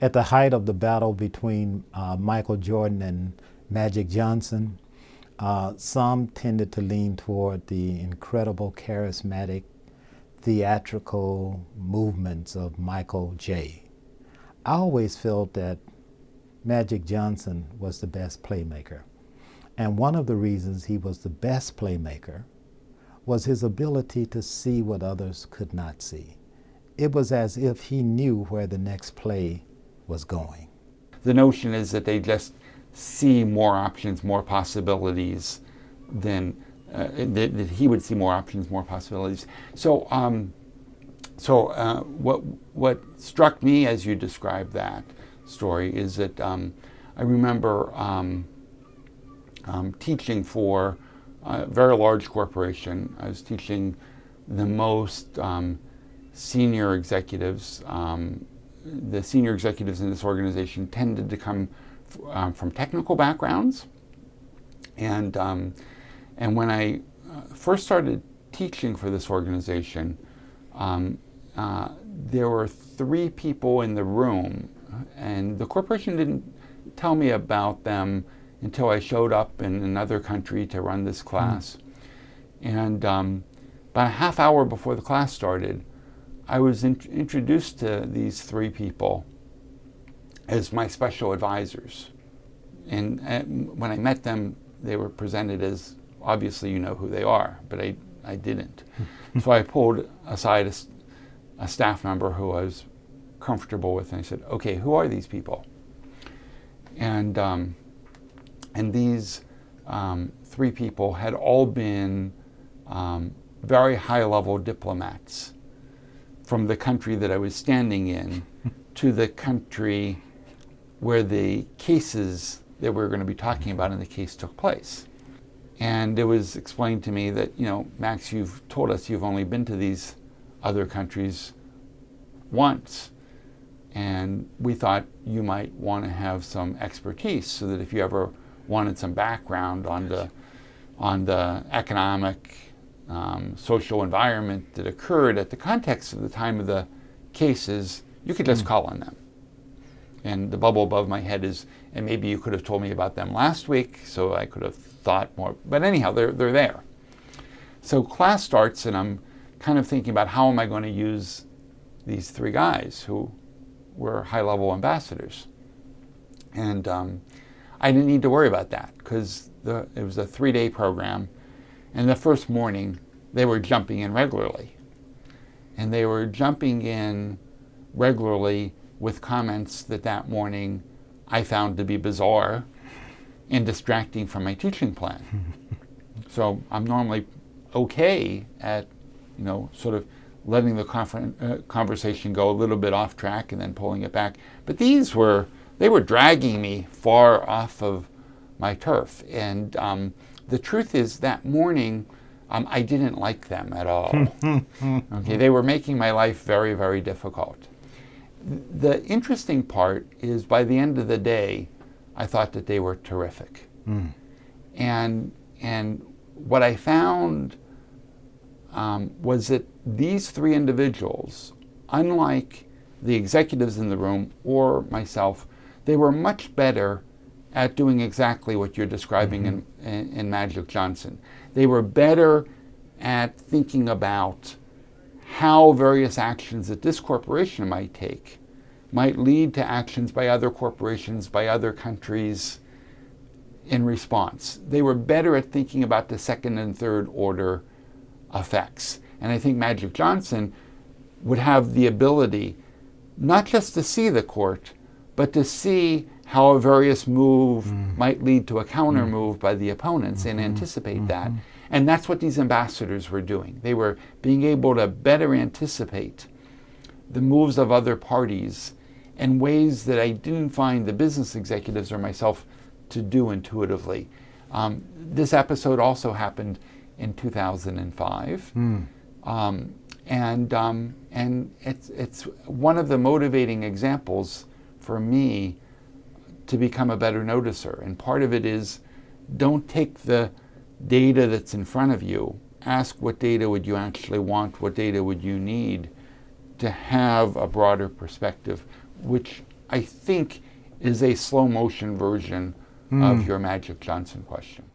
At the height of the battle between Michael Jordan and Magic Johnson, some tended to lean toward the incredible, charismatic, theatrical movements of Michael J. I always felt that Magic Johnson was the best playmaker. And one of the reasons he was the best playmaker was his ability to see what others could not see. It was as if he knew where the next play was going. The notion is that they just see more options, more possibilities than that he would see more options, more possibilities. So, what struck me as you described that story is that I remember teaching for a very large corporation. I was teaching the most senior executives. The senior executives in this organization tended to come from technical backgrounds, and when I first started teaching for this organization, there were 3 people in the room, and the corporation didn't tell me about them until I showed up in another country to run this class. And about a half hour before the class started, I was introduced to these 3 people as my special advisors. And when I met them, they were presented as, obviously you know who they are, but I didn't. So I pulled aside a staff member who I was comfortable with, and I said, okay, who are these people? And these 3 people had all been very high-level diplomats from the country that I was standing in to the country where the cases that we were going to be talking about in the case took place. And it was explained to me that, you know, Max, you've told us you've only been to these other countries once, and we thought you might want to have some expertise so that if you ever wanted some background on the economic, social environment that occurred at the context of the time of the cases, you could just call on them. And the bubble above my head is, and maybe you could have told me about them last week, so I could have thought more. But anyhow, they're there. So class starts, and I'm kind of thinking about how am I going to use these 3 guys who were high-level ambassadors. And I didn't need to worry about that because it was a 3-day program. And the first morning, they were jumping in regularly. And they were jumping in regularly with comments that morning I found to be bizarre and distracting from my teaching plan. So I'm normally okay at, you know, sort of letting the conversation go a little bit off track and then pulling it back. But they were dragging me far off of my turf. And the truth is that morning, I didn't like them at all. Okay, they were making my life very, very difficult. The interesting part is by the end of the day, I thought that they were terrific. And what I found was that these 3 individuals, unlike the executives in the room or myself, they were much better at doing exactly what you're describing in Magic Johnson. They were better at thinking about how various actions that this corporation might take might lead to actions by other corporations, by other countries in response. They were better at thinking about the 2nd and 3rd order effects. And I think Magic Johnson would have the ability not just to see the court, but to see how a various move might lead to a counter move by the opponents and anticipate that. And that's what these ambassadors were doing. They were being able to better anticipate the moves of other parties in ways that I didn't find the business executives or myself to do intuitively. This episode also happened in 2005. And it's one of the motivating examples for me to become a better noticer. And part of it is don't take the data that's in front of you ask what data would you actually want, what data would you need to have a broader perspective, which I think is a slow motion version of your Magic Johnson question.